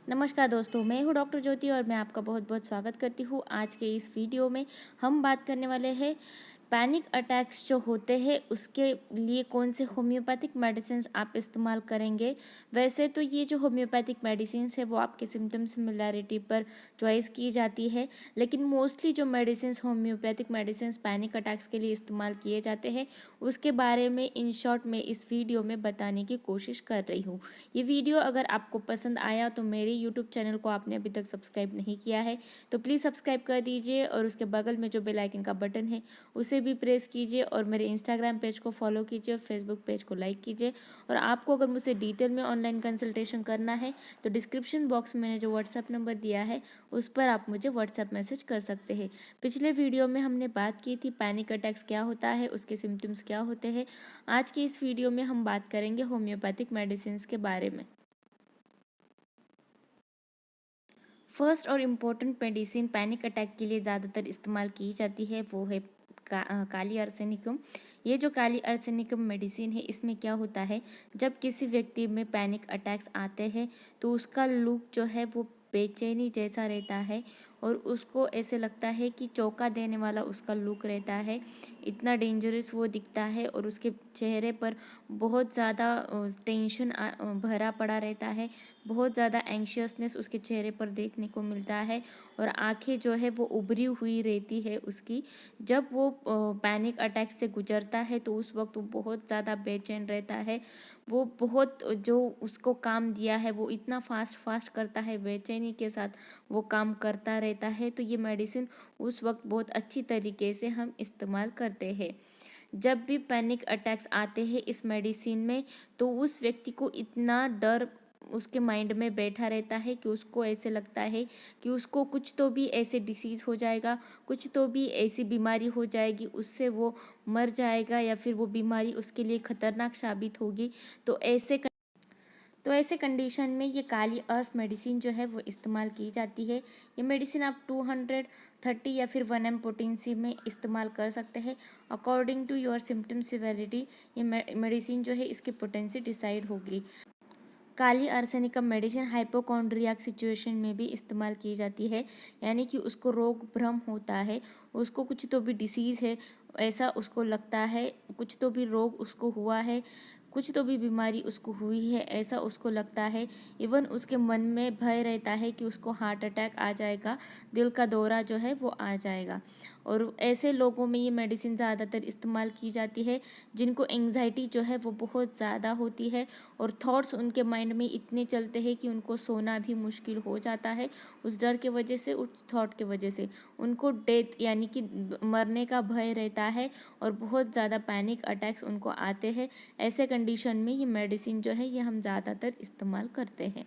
नमस्कार दोस्तों, मैं हूँ डॉक्टर ज्योति और मैं आपका बहुत बहुत स्वागत करती हूँ। आज के इस वीडियो में हम बात करने वाले हैं पैनिक अटैक्स जो होते हैं उसके लिए कौन से होम्योपैथिक मेडिसिन्स आप इस्तेमाल करेंगे। वैसे तो ये जो होम्योपैथिक मेडिसिन्स है वो आपके सिम्टम सिमिलैरिटी पर चॉइस की जाती है, लेकिन मोस्टली जो medicines homeopathic medicines panic attacks के लिए इस्तेमाल किए जाते हैं उसके बारे में इन शॉर्ट में इस वीडियो में बताने की कोशिश कर रही हूँ। ये वीडियो अगर आपको पसंद आया तो मेरे यूट्यूब चैनल को आपने अभी तक सब्सक्राइब नहीं किया है तो प्लीज़ सब्सक्राइब कर दीजिए और उसके बगल में जो बेल आइकन का बटन है उसे भी प्रेस कीजिए और मेरे इंस्टाग्राम पेज को फॉलो कीजिए और फेसबुक पेज को लाइक कीजिए। और आपको अगर मुझसे डिटेल में ऑनलाइन कंसल्टेशन करना है तो डिस्क्रिप्शन बॉक्स में मैंने जो व्हाट्सएप नंबर दिया है उस पर आप मुझे व्हाट्सएप मैसेज कर सकते हैं। पिछले वीडियो में हमने बात की थी पैनिक अटैक्स क्या होता है, उसके सिम्टम्स क्या होते हैं। आज की इस वीडियो में हम बात करेंगे होम्योपैथिक मेडिसिन के बारे में। फर्स्ट और इम्पोर्टेंट मेडिसिन पैनिक अटैक के लिए ज़्यादातर इस्तेमाल की जाती है वो है काली अर्सेनिकम। ये जो काली अर्सेनिकम मेडिसिन है इसमें क्या होता है, जब किसी व्यक्ति में पैनिक अटैक्स आते हैं तो उसका लुक जो है वो बेचैनी जैसा रहता है और उसको ऐसे लगता है कि चौंका देने वाला उसका लुक रहता है। इतना डेंजरस वो दिखता है और उसके चेहरे पर बहुत ज़्यादा टेंशन भरा पड़ा रहता है। बहुत ज़्यादा एंशियसनेस उसके चेहरे पर देखने को मिलता है और आंखें जो है वो उभरी हुई रहती है उसकी। जब वो पैनिक अटैक से गुजरता है तो उस वक्त वो बहुत ज़्यादा बेचैन रहता है। वो बहुत जो उसको काम दिया है वो इतना फास्ट फास्ट करता है, बेचैनी के साथ वो काम करता रहता है। तो ये मेडिसिन उस वक्त बहुत अच्छी तरीके से हम इस्तेमाल करते हैं। जब भी पैनिक अटैक्स आते हैं इस मेडिसिन में तो उस व्यक्ति को इतना डर उसके माइंड में बैठा रहता है कि उसको ऐसे लगता है कि उसको कुछ तो भी ऐसे डिसीज़ हो जाएगा, कुछ तो भी ऐसी बीमारी हो जाएगी, उससे वो मर जाएगा या फिर वो बीमारी उसके लिए खतरनाक साबित होगी। तो ऐसे कंडीशन में ये काली अर्स मेडिसिन जो है वो इस्तेमाल की जाती है। ये मेडिसिन आप 230 या फिर 1 mg पोटेंसी में इस्तेमाल कर सकते हैं। According to your symptom severity ये मेडिसिन जो है इसकी पोटेंसी डिसाइड होगी। काली आर्सेनिकम मेडिसिन हाइपोकॉन्ड्रियाक सिचुएशन में भी इस्तेमाल की जाती है, यानी कि उसको रोग भ्रम होता है, उसको कुछ तो भी डिसीज़ है ऐसा उसको लगता है, कुछ तो भी रोग उसको हुआ है, कुछ तो भी बीमारी उसको हुई है ऐसा उसको लगता है। इवन उसके मन में भय रहता है कि उसको हार्ट अटैक आ जाएगा, दिल का दौरा जो है वो आ जाएगा। और ऐसे लोगों में ये मेडिसिन ज़्यादातर इस्तेमाल की जाती है जिनको एंग्जाइटी जो है वो बहुत ज़्यादा होती है और थॉट्स उनके माइंड में इतने चलते हैं कि उनको सोना भी मुश्किल हो जाता है उस डर के वजह से, उस थॉट के वजह से। उनको डेथ यानी कि मरने का भय रहता है और बहुत ज़्यादा पैनिक अटैक्स उनको आते हैं। ऐसे कंडीशन में ये मेडिसिन जो है ये हम ज़्यादातर इस्तेमाल करते हैं।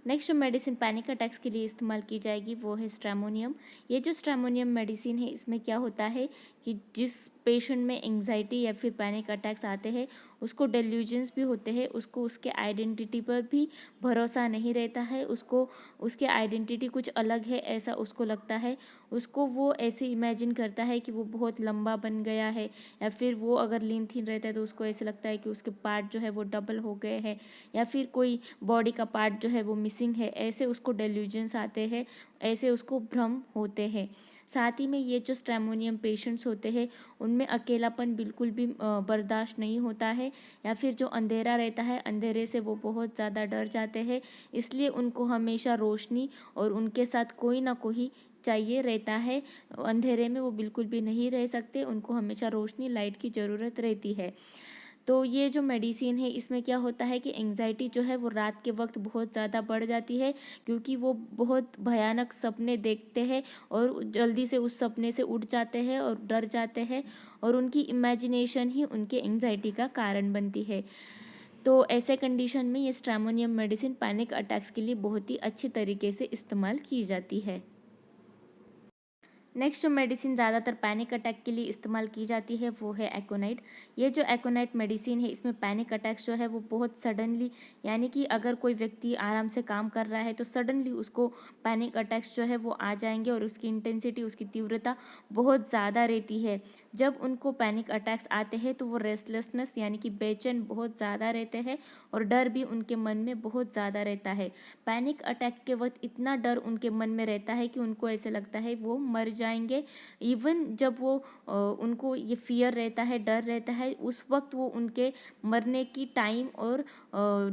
नेक्स्ट जो मेडिसिन पैनिक अटैक्स के लिए इस्तेमाल की जाएगी वो है स्ट्रेमोनियम। ये जो स्ट्रेमोनियम मेडिसिन है इसमें क्या होता है कि जिस पेशेंट में एंग्जाइटी या फिर पैनिक अटैक्स आते हैं उसको डेल्यूजन्स भी होते हैं, उसको उसके आइडेंटिटी पर भी भरोसा नहीं रहता है, उसको उसके आइडेंटिटी कुछ अलग है ऐसा उसको लगता है। उसको वो ऐसे इमेजिन करता है कि वो बहुत लंबा बन गया है या फिर वो अगर लीन थीन रहता है तो उसको ऐसे लगता है कि उसके पार्ट जो है वो डबल हो गए हैं या फिर कोई बॉडी का पार्ट जो है वो मिसिंग है, ऐसे उसको डेल्यूजन्स आते हैं, ऐसे उसको भ्रम होते हैं। साथ ही में ये जो स्ट्रेमोनियम पेशेंट्स होते हैं उनमें अकेलापन बिल्कुल भी बर्दाश्त नहीं होता है या फिर जो अंधेरा रहता है अंधेरे से वो बहुत ज़्यादा डर जाते हैं, इसलिए उनको हमेशा रोशनी और उनके साथ कोई ना कोई चाहिए रहता है। अंधेरे में वो बिल्कुल भी नहीं रह सकते, उनको हमेशा रोशनी लाइट की ज़रूरत रहती है। तो ये जो मेडिसिन है इसमें क्या होता है कि एंग्जाइटी जो है वो रात के वक्त बहुत ज़्यादा बढ़ जाती है क्योंकि वो बहुत भयानक सपने देखते हैं और जल्दी से उस सपने से उठ जाते हैं और डर जाते हैं और उनकी इमेजिनेशन ही उनके एंग्जाइटी का कारण बनती है। तो ऐसे कंडीशन में ये स्ट्रेमोनियम मेडिसिन पैनिक अटैक्स के लिए बहुत ही अच्छी तरीके से इस्तेमाल की जाती है। नेक्स्ट जो मेडिसिन ज़्यादातर पैनिक अटैक के लिए इस्तेमाल की जाती है वो है एकोनाइट। ये जो एकोनाइट मेडिसिन है इसमें पैनिक अटैक्स जो है वो बहुत सडनली, यानी कि अगर कोई व्यक्ति आराम से काम कर रहा है तो सडनली उसको पैनिक अटैक्स जो है वो आ जाएंगे और उसकी इंटेंसिटी, उसकी तीव्रता बहुत ज़्यादा रहती है। जब उनको पैनिक अटैक्स आते हैं तो वो रेस्टलेसनेस यानी कि बेचैन बहुत ज़्यादा रहते हैं और डर भी उनके मन में बहुत ज़्यादा रहता है। पैनिक अटैक के वक्त इतना डर उनके मन में रहता है कि उनको ऐसे लगता है वो मर जाएंगे। इवन जब वो उनको ये फियर रहता है, डर रहता है, उस वक्त वो उनके मरने की टाइम और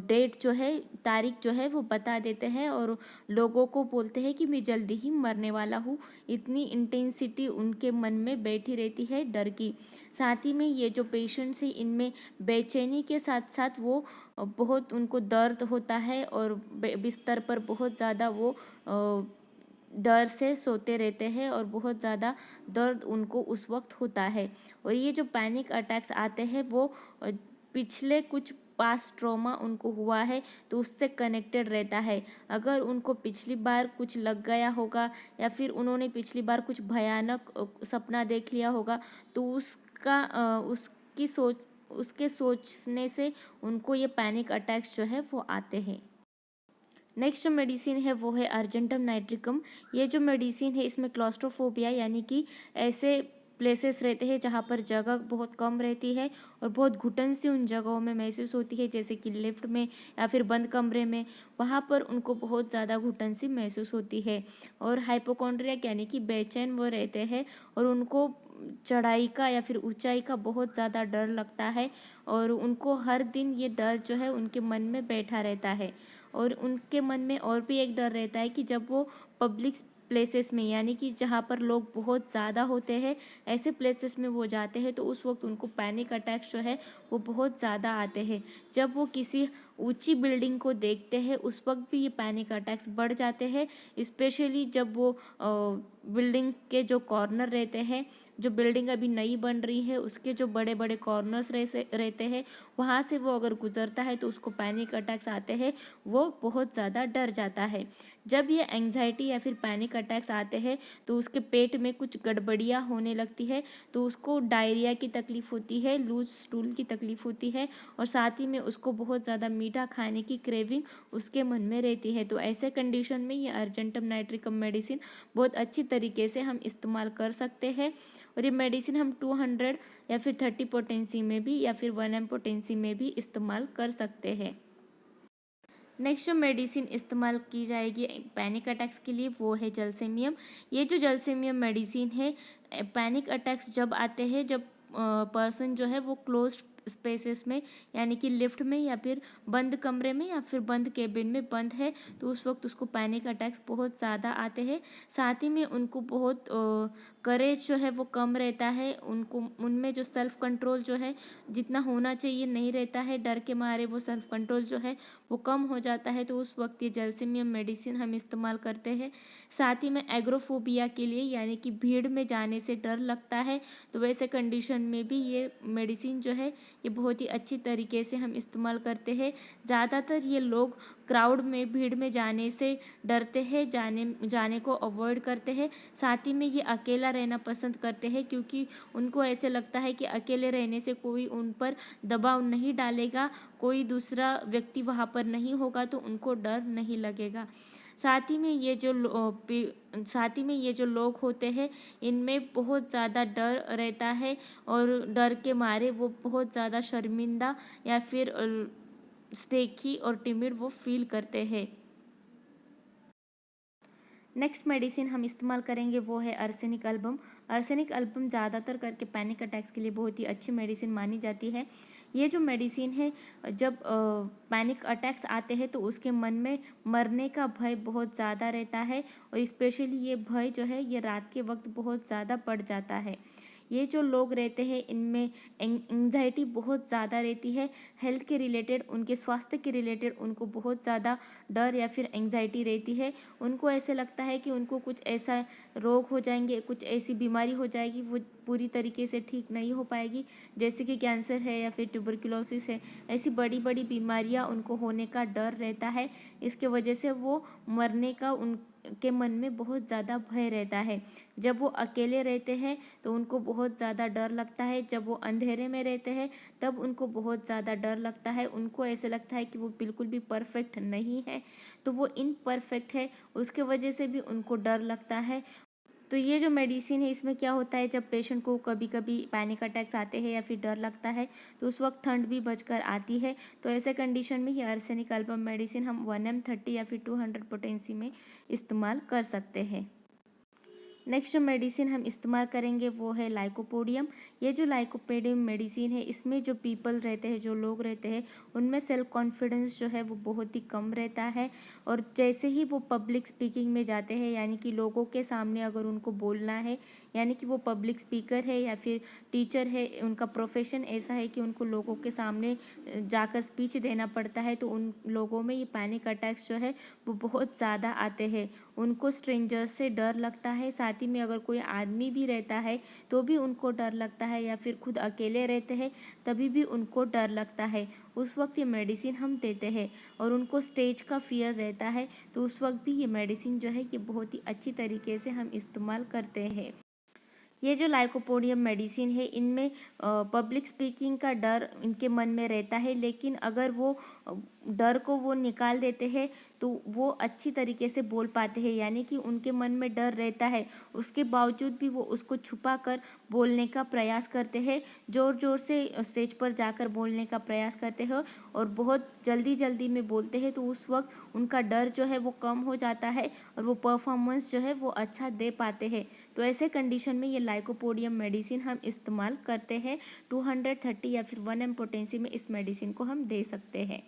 डेट जो है, तारीख जो है वो बता देते हैं और लोगों को बोलते हैं कि मैं जल्दी ही मरने वाला हूँ। इतनी इंटेंसिटी उनके मन में बैठी रहती है डर की। साथ ही में ये जो पेशेंट्स हैं इनमें बेचैनी के साथ साथ वो बहुत उनको दर्द होता है और बिस्तर पर बहुत ज़्यादा वो डर से सोते रहते हैं और बहुत ज़्यादा दर्द उनको उस वक्त होता है। और ये जो पैनिक अटैक्स आते हैं वो पिछले कुछ पास्ट ट्रॉमा उनको हुआ है तो उससे कनेक्टेड रहता है। अगर उनको पिछली बार कुछ लग गया होगा या फिर उन्होंने पिछली बार कुछ भयानक सपना देख लिया होगा तो उसके सोचने से उनको ये पैनिक अटैक्स जो है वो आते हैं। नेक्स्ट जो मेडिसिन है वो है अर्जेंटम नाइट्रिकम। ये जो मेडिसिन है इसमें क्लॉस्ट्रोफोबिया यानी कि ऐसे प्लेसेस रहते हैं जहाँ पर जगह बहुत कम रहती है और बहुत घुटन सी उन जगहों में महसूस होती है, जैसे कि लिफ्ट में या फिर बंद कमरे में, वहाँ पर उनको बहुत ज़्यादा घुटन सी महसूस होती है। और हाइपोकॉन्ड्रिया यानी कि बेचैन वो रहते हैं और उनको चढ़ाई का या फिर ऊंचाई का बहुत ज़्यादा डर लगता है और उनको हर दिन ये डर जो है उनके मन में बैठा रहता है। और उनके मन में और भी एक डर रहता है कि जब वो पब्लिक प्लेसेस में यानी कि जहाँ पर लोग बहुत ज़्यादा होते हैं ऐसे प्लेसेस में वो जाते हैं तो उस वक्त उनको पैनिक अटैक्स जो है वो बहुत ज़्यादा आते हैं। जब वो किसी ऊंची बिल्डिंग को देखते हैं उस वक्त भी ये पैनिक अटैक्स बढ़ जाते हैं, स्पेशली जब वो बिल्डिंग के जो कॉर्नर रहते हैं, जो बिल्डिंग अभी नई बन रही है उसके जो बड़े बड़े कॉर्नर्स रहते हैं वहाँ से वो अगर गुजरता है तो उसको पैनिक अटैक्स आते हैं, वो बहुत ज़्यादा डर जाता है। जब ये एंग्जाइटी या फिर पैनिक अटैक्स आते हैं तो उसके पेट में कुछ गड़बड़ियाँ होने लगती है तो उसको डायरिया की तकलीफ़ होती है, लूज स्टूल की तकलीफ़ होती है और साथ ही में उसको बहुत ज़्यादा मीठा खाने की क्रेविंग उसके मन में रहती है। तो ऐसे कंडीशन में ये अर्जेंटम नाइट्रिकम मेडिसिन बहुत अच्छी तरीके से हम इस्तेमाल कर सकते हैं। और ये मेडिसिन हम 200 या फिर 30 पोटेंसी में भी या फिर 1 m पोटेंसी में भी इस्तेमाल कर सकते हैं। नेक्स्ट जो मेडिसिन इस्तेमाल की जाएगी पैनिक अटैक्स के लिए वो है जलसेमियम। ये जो जलसेमियम मेडिसिन है, पैनिक अटैक्स जब आते हैं जब पर्सन जो है वो क्लोज्ड स्पेसेस में यानी कि लिफ्ट में या फिर बंद कमरे में या फिर बंद केबिन में बंद है तो उस वक्त उसको पैनिक अटैक्स बहुत ज़्यादा आते हैं। साथ ही में उनको बहुत करेज जो है वो कम रहता है, उनको उनमें जो सेल्फ कंट्रोल जो है जितना होना चाहिए नहीं रहता है, डर के मारे वो सेल्फ कंट्रोल जो है वो कम हो जाता है तो उस वक्त ये जलसेमियम मेडिसिन हम इस्तेमाल करते हैं। साथ ही में एग्रोफोबिया के लिए यानी कि भीड़ में जाने से डर लगता है तो वैसे कंडीशन में भी ये मेडिसिन जो है ये बहुत ही अच्छी तरीके से हम इस्तेमाल करते हैं। ज़्यादातर ये लोग क्राउड में भीड़ में जाने से डरते हैं, जाने को अवॉइड करते हैं। साथ ही में ये अकेला रहना पसंद करते हैं क्योंकि उनको ऐसे लगता है कि अकेले रहने से कोई उन पर दबाव नहीं डालेगा, कोई दूसरा व्यक्ति वहाँ पर नहीं होगा तो उनको डर नहीं लगेगा। साथ ही में ये जो लोग होते हैं इनमें बहुत ज़्यादा डर रहता है और डर के मारे वो बहुत ज़्यादा शर्मिंदा या फिर स्टेकी और टिमिड वो फील करते हैं। नेक्स्ट मेडिसिन हम इस्तेमाल करेंगे वो है अर्सेनिक एल्बम। अर्सेनिक एल्बम ज़्यादातर करके पैनिक अटैक्स के लिए बहुत ही अच्छी मेडिसिन मानी जाती है। ये जो मेडिसिन है जब पैनिक अटैक्स आते हैं तो उसके मन में मरने का भय बहुत ज़्यादा रहता है और स्पेशली ये भय जो है ये रात के वक्त बहुत ज़्यादा बढ़ जाता है। ये जो लोग रहते हैं इनमें एंग्जाइटी बहुत ज़्यादा रहती है, हेल्थ के रिलेटेड, उनके स्वास्थ्य के रिलेटेड उनको बहुत ज़्यादा डर या फिर एंग्जाइटी रहती है। उनको ऐसे लगता है कि उनको कुछ ऐसा रोग हो जाएंगे, कुछ ऐसी बीमारी हो जाएगी वो पूरी तरीके से ठीक नहीं हो पाएगी, जैसे कि कैंसर है या फिर ट्यूबरकुलोसिस है। ऐसी बड़ी बड़ी बीमारियां उनको होने का डर रहता है, इसके वजह से वो मरने का उनके मन में बहुत ज़्यादा भय रहता है। जब वो अकेले रहते हैं तो उनको बहुत ज़्यादा डर लगता है, जब वो अंधेरे में रहते हैं तब उनको बहुत ज़्यादा डर लगता है। उनको ऐसे लगता है कि वो बिल्कुल भी परफेक्ट नहीं है तो वो इनपरफेक्ट है, उसके वजह से भी उनको डर लगता है। तो ये जो मेडिसिन है इसमें क्या होता है, जब पेशेंट को कभी कभी पैनिक अटैक्स आते हैं या फिर डर लगता है तो उस वक्त ठंड भी बचकर आती है, तो ऐसे कंडीशन में ये आर्सेनिक अल्बम मेडिसिन हम 1 mg 30 या फिर 200 पोटेंसी में इस्तेमाल कर सकते हैं। नेक्स्ट जो मेडिसिन हम इस्तेमाल करेंगे वो है लाइकोपोडियम। ये जो लाइकोपोडियम मेडिसिन है इसमें जो पीपल रहते हैं, जो लोग रहते हैं, उनमें सेल्फ कॉन्फिडेंस जो है वो बहुत ही कम रहता है, और जैसे ही वो पब्लिक स्पीकिंग में जाते हैं, यानी कि लोगों के सामने अगर उनको बोलना है, यानी कि वो पब्लिक स्पीकर है या फिर टीचर है, उनका प्रोफेशन ऐसा है कि उनको लोगों के सामने जाकर स्पीच देना पड़ता है, तो उन लोगों में ये पैनिक अटैक्स जो है वो बहुत ज़्यादा आते हैं। उनको स्ट्रेंजर्स से डर लगता है, साथ ही में अगर कोई आदमी भी रहता है तो भी उनको डर लगता है, या फिर खुद अकेले रहते हैं तभी भी उनको डर लगता है। उस वक्त ये मेडिसिन हम देते हैं, और उनको स्टेज का फियर रहता है तो उस वक्त भी ये मेडिसिन जो है ये बहुत ही अच्छी तरीके से हम इस्तेमाल करते हैं। ये जो लाइकोपोडियम मेडिसिन है इनमें पब्लिक स्पीकिंग का डर इनके मन में रहता है, लेकिन अगर वो डर को वो निकाल देते हैं तो वो अच्छी तरीके से बोल पाते हैं, यानी कि उनके मन में डर रहता है उसके बावजूद भी वो उसको छुपा कर बोलने का प्रयास करते हैं, ज़ोर ज़ोर से स्टेज पर जाकर बोलने का प्रयास करते हैं और बहुत जल्दी जल्दी में बोलते हैं, तो उस वक्त उनका डर जो है वो कम हो जाता है और वो परफॉर्मेंस जो है वो अच्छा दे पाते हैं। तो ऐसे कंडीशन में ये लाइकोपोडियम मेडिसिन हम इस्तेमाल करते हैं। 230 या फिर 1 mg पोटेंसी में इस मेडिसिन को हम दे सकते हैं।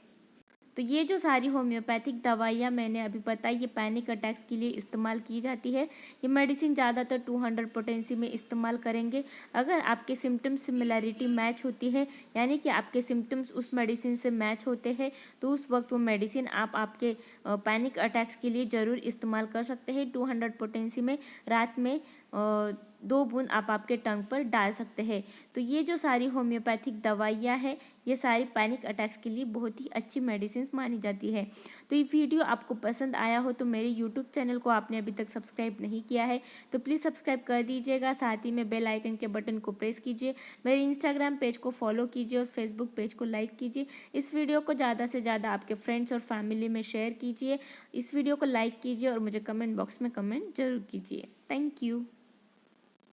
तो ये जो सारी होम्योपैथिक दवाइयाँ मैंने अभी बताई ये पैनिक अटैक्स के लिए इस्तेमाल की जाती है। ये मेडिसिन ज़्यादातर 200 पोटेंसी में इस्तेमाल करेंगे। अगर आपके सिम्टम्स सिमिलैरिटी मैच होती है, यानी कि आपके सिम्टम्स उस मेडिसिन से मैच होते हैं, तो उस वक्त वो मेडिसिन आप आपके पैनिक अटैक्स के लिए ज़रूर इस्तेमाल कर सकते हैं। 200 पोटेंसी में रात में 2 बूंद आप आपके टंग पर डाल सकते हैं। तो ये जो सारी होम्योपैथिक दवाइयाँ हैं ये सारी पैनिक अटैक्स के लिए बहुत ही अच्छी मेडिसिन मानी जाती है। तो ये वीडियो आपको पसंद आया हो तो मेरे यूट्यूब चैनल को आपने अभी तक सब्सक्राइब नहीं किया है तो प्लीज़ सब्सक्राइब कर दीजिएगा, साथ ही में बेल आइकन के बटन को प्रेस कीजिए, मेरे इंस्टाग्राम पेज को फॉलो कीजिए और फेसबुक पेज को लाइक कीजिए। इस वीडियो को ज़्यादा से ज़्यादा आपके फ्रेंड्स और फैमिली में शेयर कीजिए। इस वीडियो को लाइक कीजिए और मुझे कमेंट बॉक्स में कमेंट जरूर कीजिए। Thank you.